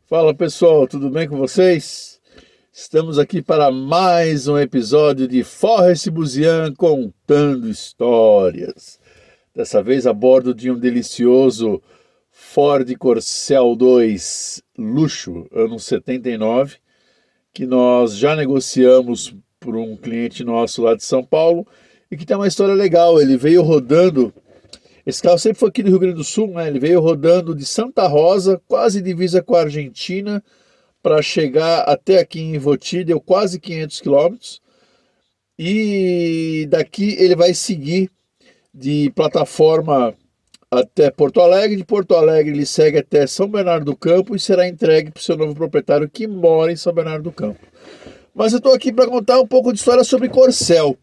Fala pessoal, tudo bem com vocês? Estamos aqui para mais um episódio de Forrest Buzian contando histórias. Dessa vez a bordo de um delicioso Ford Corcel 2 luxo, ano 79, que nós já negociamos por um cliente nosso lá de São Paulo e que tem uma história legal. Ele veio rodando. Esse carro sempre foi aqui do Rio Grande do Sul, né? Ele veio rodando de Santa Rosa, quase divisa com a Argentina, para chegar até aqui em Ivoti, deu quase 500 quilômetros. E daqui ele vai seguir de plataforma até Porto Alegre. De Porto Alegre ele segue até São Bernardo do Campo e será entregue para o seu novo proprietário que mora em São Bernardo do Campo. Mas eu estou aqui para contar um pouco de história sobre Corcel,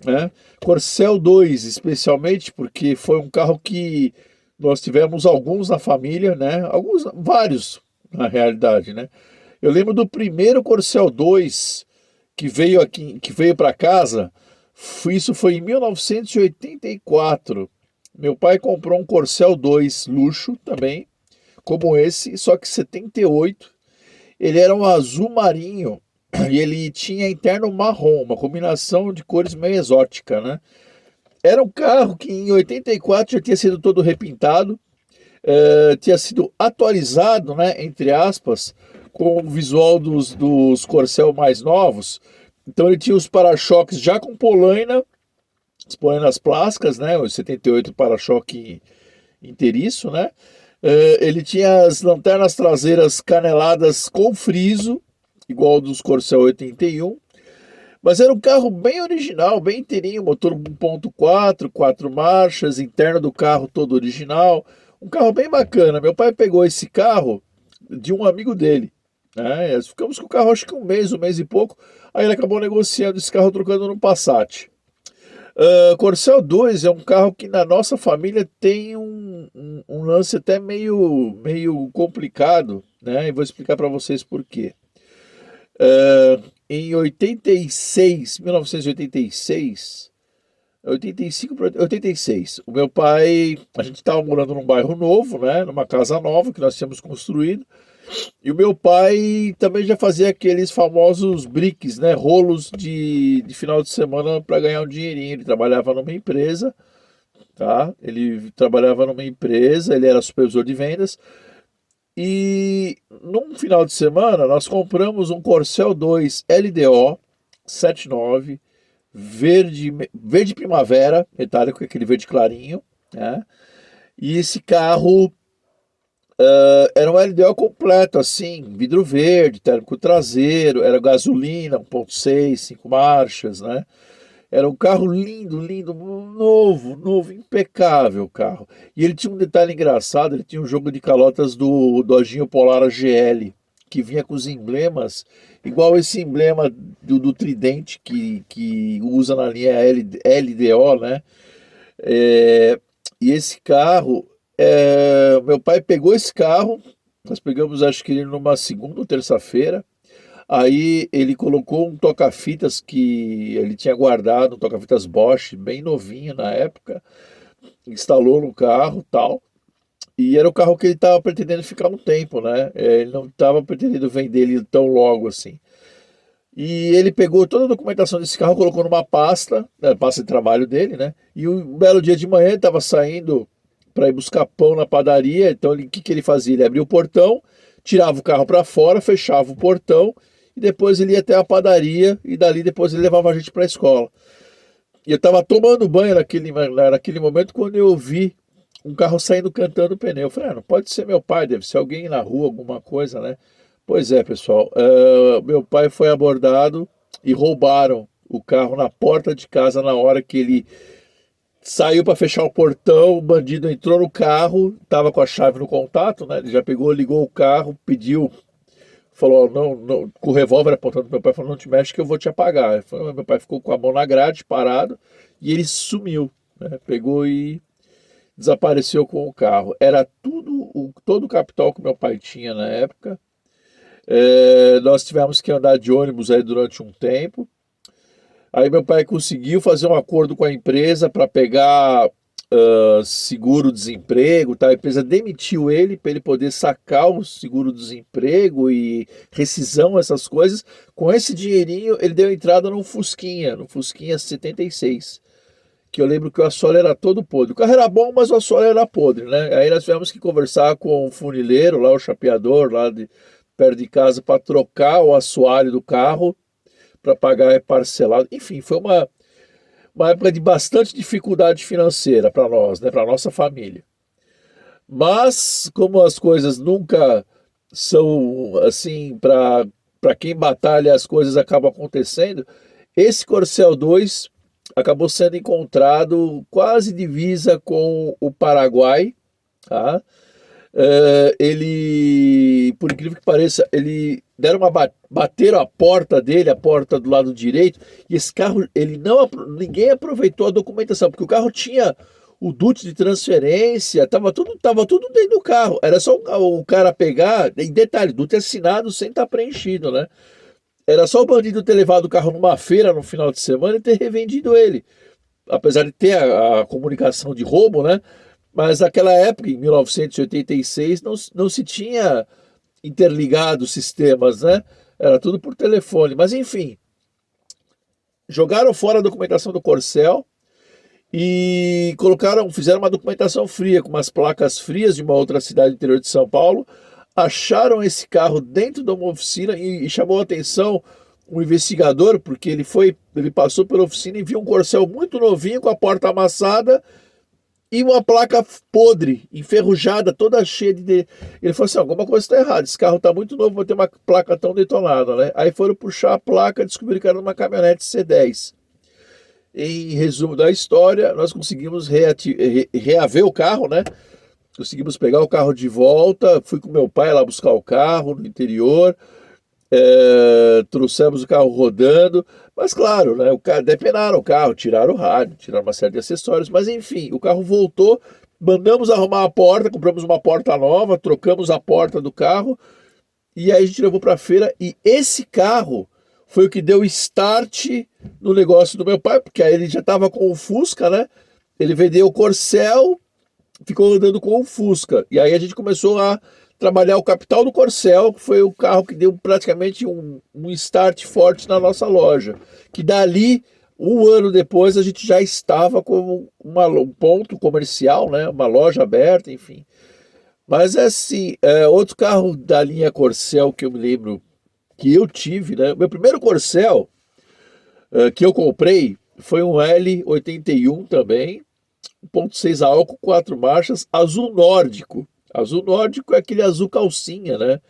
né? Corcel 2, especialmente porque foi um carro que nós tivemos alguns na família, né? Vários na realidade, né? Eu lembro do primeiro Corcel 2 que veio aqui, que veio para casa. Isso foi em 1984. Meu pai comprou um Corcel 2 luxo também, como esse, só que 78. Ele era um azul marinho e ele tinha interno marrom, uma combinação de cores meio exótica, né? Era um carro que em 84 já tinha sido todo repintado, tinha sido atualizado, né, entre aspas, com o visual dos Corcel mais novos. Então ele tinha os para-choques já com polaina, as polainas plásticas, né, os 78 para-choque inteiriço, né? Ele tinha as lanternas traseiras caneladas com friso, igual ao dos Corcel 81, mas era um carro bem original, bem inteirinho, motor 1.4, 4 marchas, interno do carro todo original, um carro bem bacana. Meu pai pegou esse carro de um amigo dele, né? Ficamos com o carro acho que um mês e pouco, aí ele acabou negociando esse carro trocando no Passat. Corcel 2 é um carro que na nossa família tem um lance até meio complicado, né? E vou explicar para vocês por quê. Em 1986, 85 para 86, o meu pai, a gente estava morando num bairro novo, né? Numa casa nova que nós tínhamos construído. E o meu pai também já fazia aqueles famosos briques, né? Rolos de final de semana para ganhar um dinheirinho. Ele trabalhava numa empresa, tá? Ele trabalhava numa empresa, ele era supervisor de vendas. E num final de semana nós compramos um Corcel 2 LDO 79, verde primavera, metálico, aquele verde clarinho, né? E esse carro era um LDO completo, assim, vidro verde, térmico traseiro, era gasolina, 1.6, 5 marchas, né? Era um carro lindo, novo, impecável o carro. E ele tinha um detalhe engraçado, ele tinha um jogo de calotas do Dodginho Polara GL, que vinha com os emblemas, igual esse emblema do Tridente que usa na linha LDO, né? E esse carro, meu pai pegou esse carro, nós pegamos acho que ele numa segunda ou terça-feira. Aí ele colocou um toca-fitas que ele tinha guardado, um toca-fitas Bosch, bem novinho na época, instalou no carro tal. E era o carro que ele estava pretendendo ficar um tempo, né? Ele não estava pretendendo vender ele tão logo assim. E ele pegou toda a documentação desse carro, colocou numa pasta, né, pasta de trabalho dele, né? E um belo dia de manhã ele estava saindo para ir buscar pão na padaria. Então o que ele fazia? Ele abria o portão, tirava o carro para fora, fechava o portão e depois ele ia até a padaria e dali depois ele levava a gente para a escola. E eu estava tomando banho naquele momento quando eu vi um carro saindo cantando o pneu. Eu falei, não pode ser meu pai, deve ser alguém na rua, alguma coisa, né? Pois é, pessoal, meu pai foi abordado e roubaram o carro na porta de casa na hora que ele saiu para fechar o portão. O bandido entrou no carro, estava com a chave no contato, né? Ele já pegou, ligou o carro, pediu, falou, não, com o revólver apontando pro meu pai, falou, não te mexe que eu vou te apagar. Meu pai ficou com a mão na grade, parado, e ele sumiu, né? Pegou e desapareceu com o carro. Era todo o capital que meu pai tinha na época. Nós tivemos que andar de ônibus aí durante um tempo. Aí meu pai conseguiu fazer um acordo com a empresa para pegar seguro-desemprego, tá? A empresa demitiu ele para ele poder sacar o seguro-desemprego e rescisão, essas coisas. Com esse dinheirinho, ele deu entrada no Fusquinha 76, que eu lembro que o assoalho era todo podre. O carro era bom, mas o assoalho era podre, né? Aí nós tivemos que conversar com o funileiro, lá o chapeador, perto de casa, para trocar o assoalho do carro, para pagar parcelado. Enfim, foi uma época de bastante dificuldade financeira para nós, né, para nossa família. Mas como as coisas nunca são assim, para quem batalha as coisas acabam acontecendo, esse Corcel 2 acabou sendo encontrado quase divisa com o Paraguai, tá? Ele, por incrível que pareça, ele deram bateram a porta dele, a porta do lado direito, e esse carro, ele não, ninguém aproveitou a documentação, porque o carro tinha o duto de transferência, tava tudo dentro do carro. Era só o cara pegar, e detalhe, duto assinado sem estar preenchido, né? Era só o bandido ter levado o carro numa feira no final de semana e ter revendido ele. Apesar de ter a comunicação de roubo, né? Mas naquela época, em 1986, não se tinha interligado os sistemas, né? Era tudo por telefone. Mas enfim, jogaram fora a documentação do Corcel e fizeram uma documentação fria, com umas placas frias de uma outra cidade do interior de São Paulo. Acharam esse carro dentro de uma oficina e chamou a atenção um investigador, porque ele passou pela oficina e viu um Corcel muito novinho, com a porta amassada, e uma placa podre, enferrujada, toda cheia de. Ele falou assim: alguma coisa está errada, esse carro está muito novo, vai ter uma placa tão detonada, né? Aí foram puxar a placa e descobriram que era uma caminhonete C10. Em resumo da história, nós conseguimos reaver o carro, né? Conseguimos pegar o carro de volta. Fui com meu pai lá buscar o carro no interior. Trouxemos o carro rodando, mas claro, né, depenaram o carro, tiraram o rádio, tiraram uma série de acessórios, mas enfim, o carro voltou, mandamos arrumar a porta, compramos uma porta nova, trocamos a porta do carro e aí a gente levou para a feira. E esse carro foi o que deu start no negócio do meu pai, porque aí ele já estava com o Fusca, né? Ele vendeu o Corcel, ficou andando com o Fusca, e aí a gente começou a trabalhar o capital do Corcel, que foi o carro que deu praticamente um start forte na nossa loja. Que dali, um ano depois, a gente já estava com um ponto comercial, né? Uma loja aberta, enfim. Mas assim, outro carro da linha Corcel que eu me lembro que eu tive, né? Meu primeiro Corcel que eu comprei foi um L81 também, 1.6 a álcool, 4 marchas, azul nórdico. Azul nórdico é aquele azul calcinha, né?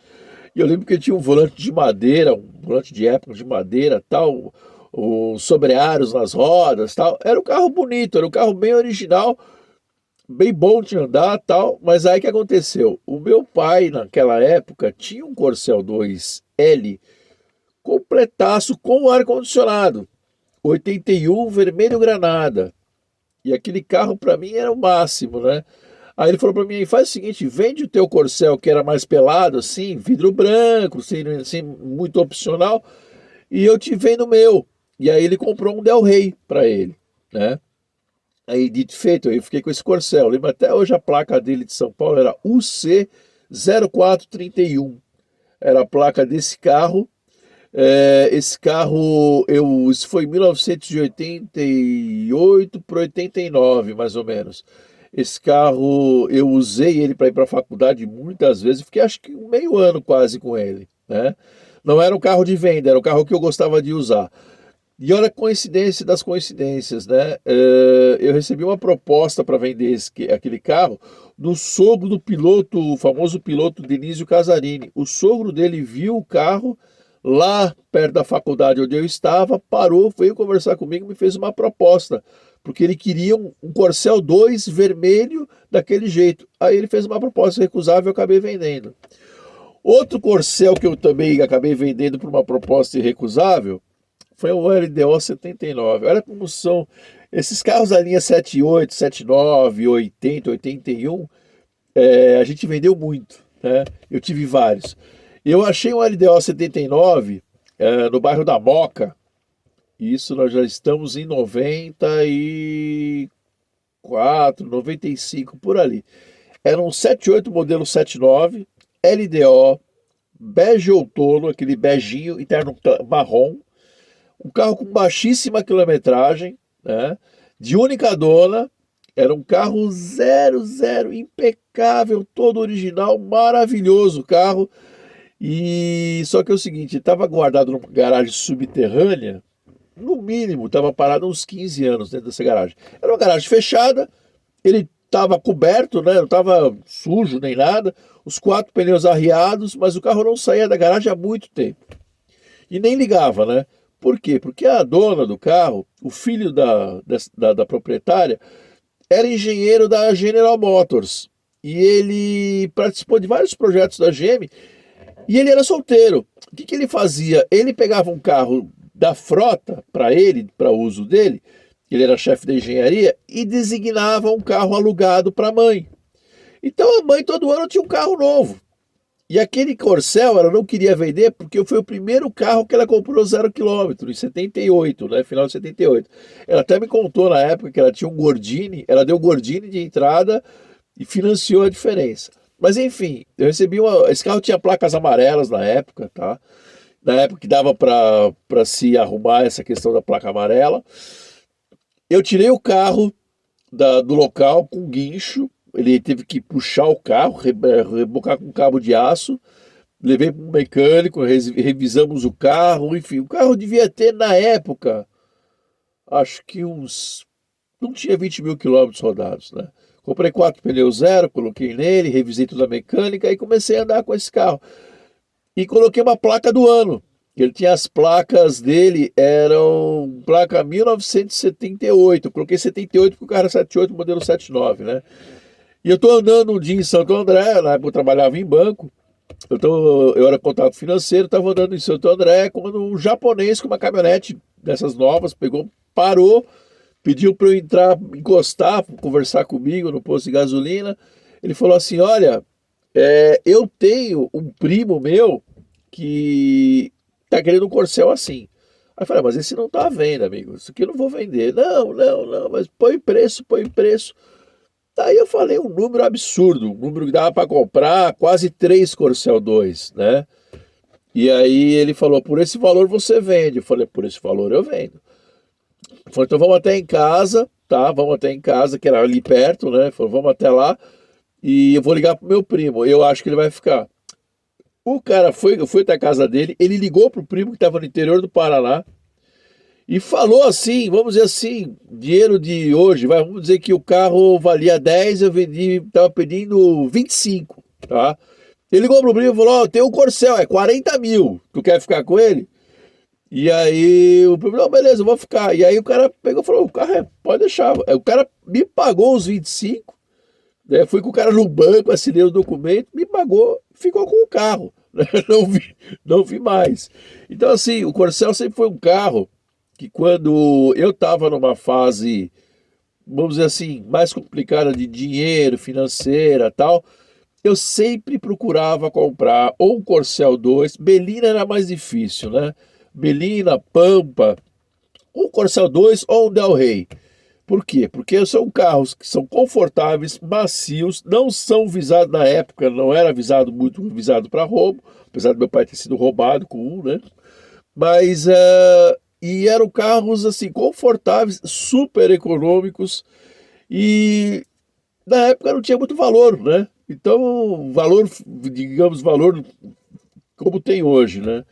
E eu lembro que ele tinha um volante de madeira, um volante de época de madeira, tal, os sobrearos nas rodas, tal. Era um carro bonito, era um carro bem original, bem bom de andar, tal. Mas aí que aconteceu? O meu pai, naquela época, tinha um Corcel 2L completaço com ar-condicionado, 81 vermelho granada. E aquele carro para mim era o máximo, né? Aí ele falou para mim: faz o seguinte, vende o teu Corcel, que era mais pelado, assim, vidro branco, assim, muito opcional, e eu te vendo o meu. E aí ele comprou um Del Rey para ele, né? Aí, dito e feito, eu fiquei com esse Corcel. Lembro até hoje a placa dele de São Paulo era UC 0431. Era a placa desse carro. Esse carro, isso foi em 1988 para 89, mais ou menos. Esse carro, eu usei ele para ir para a faculdade muitas vezes, fiquei acho que um meio ano quase com ele, né? Não era um carro de venda, era um carro que eu gostava de usar. E olha a coincidência das coincidências, né? Eu recebi uma proposta para vender aquele carro do sogro do piloto, o famoso piloto Denizio Casarini. O sogro dele viu o carro lá perto da faculdade onde eu estava, parou, veio conversar comigo e me fez uma proposta, porque ele queria um Corcel 2 vermelho daquele jeito. Aí ele fez uma proposta recusável e eu acabei vendendo. Outro Corcel que eu também acabei vendendo por uma proposta irrecusável foi o LDO 79. Olha como são esses carros da linha 78, 79, 80, 81. A gente vendeu muito, né? Eu tive vários. Eu achei um LDO 79 no bairro da Moca. Isso nós já estamos em 94. 94, 95, por ali. Era um 78 modelo 79, LDO, bege outono, aquele beginho interno marrom, um carro com baixíssima quilometragem, né? De única dona, era um carro zero, zero, impecável, todo original, maravilhoso o carro. E só que é o seguinte, estava guardado numa garagem subterrânea, no mínimo, estava parado uns 15 anos dentro dessa garagem. Era uma garagem fechada, ele estava coberto, né? Não estava sujo nem nada, os 4 pneus arriados, mas o carro não saía da garagem há muito tempo. E nem ligava, né? Por quê? Porque a dona do carro, o filho da proprietária, era engenheiro da General Motors. E ele participou de vários projetos da GM e ele era solteiro. O que ele fazia? Ele pegava um carro da frota para ele, para uso dele, ele era chefe da engenharia, e designava um carro alugado para a mãe. Então a mãe todo ano tinha um carro novo. E aquele Corcel ela não queria vender porque foi o primeiro carro que ela comprou 0 km, em 78, né? Final de 78. Ela até me contou na época que ela tinha um Gordini, ela deu Gordini de entrada e financiou a diferença. Mas enfim, eu recebi esse carro tinha placas amarelas na época, tá? Na época que dava para se arrumar essa questão da placa amarela. Eu tirei o carro do local com guincho. Ele teve que puxar o carro, rebocar com cabo de aço, levei para um mecânico, revisamos o carro, enfim, o carro devia ter na época, acho que não tinha 20 mil quilômetros rodados, né? Comprei 4 pneus zero, coloquei nele, revisei toda a mecânica e comecei a andar com esse carro. E coloquei uma placa do ano. Ele tinha as placas dele, eram placa 1978, eu coloquei 78 porque o carro era 78, modelo 79, né? E eu estou andando um dia em Santo André, na época eu trabalhava em banco, eu era contato financeiro, estava andando em Santo André, quando um japonês com uma caminhonete dessas novas pegou, parou, pediu para eu entrar, encostar, conversar comigo no posto de gasolina. Ele falou assim, olha, eu tenho um primo meu que está querendo um Corcel assim. Aí eu falei, mas esse não está à venda, amigo, isso aqui eu não vou vender. Não, não, não, mas põe preço, põe preço. Daí eu falei um número absurdo, um número que dava para comprar quase 3 Corcel 2, né? E aí ele falou, por esse valor você vende. Eu falei, por esse valor eu vendo. Ele falou, então vamos até em casa, tá? Vamos até em casa, que era ali perto, né? Ele falou, vamos até lá e eu vou ligar pro meu primo, eu acho que ele vai ficar. O cara eu fui até a casa dele, ele ligou pro primo que estava no interior do Paraná, e falou assim, vamos dizer assim, dinheiro de hoje, vamos dizer que o carro valia 10, eu vendi, estava pedindo 25, tá? Ele ligou pro primo e falou, tem um Corcel, 40 mil, tu quer ficar com ele? E aí o primo, não, beleza, eu vou ficar. E aí o cara pegou e falou, o carro pode deixar. O cara me pagou os 25, né? Fui com o cara no banco, assinei o documento, me pagou, ficou com o carro. Não vi mais. Então assim, o Corcel sempre foi um carro que quando eu estava numa fase, vamos dizer assim, mais complicada de dinheiro, financeira tal, eu sempre procurava comprar ou um Corcel 2, Belina era mais difícil, né? Belina, Pampa, um Corcel 2 ou um Del Rey. Por quê? Porque são carros que são confortáveis, macios, não são visados na época, não era muito visado para roubo, apesar do meu pai ter sido roubado com um, né? Mas e eram carros assim confortáveis, super econômicos e na época não tinha muito valor, né? Então, valor, digamos, valor como tem hoje, né?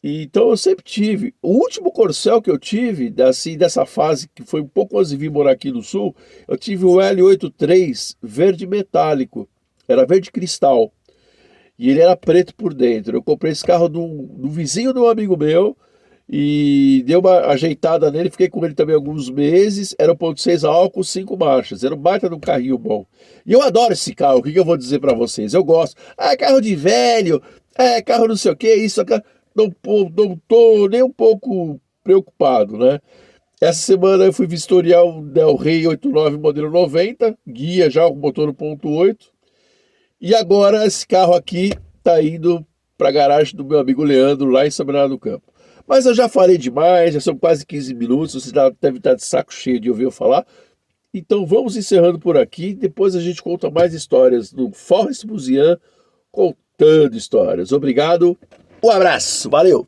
Então eu sempre tive. O último Corcel que eu tive, assim, dessa fase que foi um pouco antes de vir morar aqui no Sul, eu tive o L83 verde metálico, era verde cristal. E ele era preto por dentro. Eu comprei esse carro do vizinho de um amigo meu e dei uma ajeitada nele, fiquei com ele também alguns meses. Era 1.6 álcool, 5 marchas. Era um baita de um carrinho bom. E eu adoro esse carro, o que eu vou dizer para vocês? Eu gosto. É carro de velho, é carro não sei o que, isso, aquilo. Não tô nem um pouco preocupado, né? Essa semana eu fui vistoriar o Del Rey 89 modelo 90, guia já com motor 1.8. E agora esse carro aqui está indo para a garagem do meu amigo Leandro, lá em São Bernardo do Campo. Mas eu já falei demais, já são quase 15 minutos, você deve estar de saco cheio de ouvir eu falar. Então vamos encerrando por aqui, depois a gente conta mais histórias do Forrest Buzian contando histórias. Obrigado, um abraço, valeu!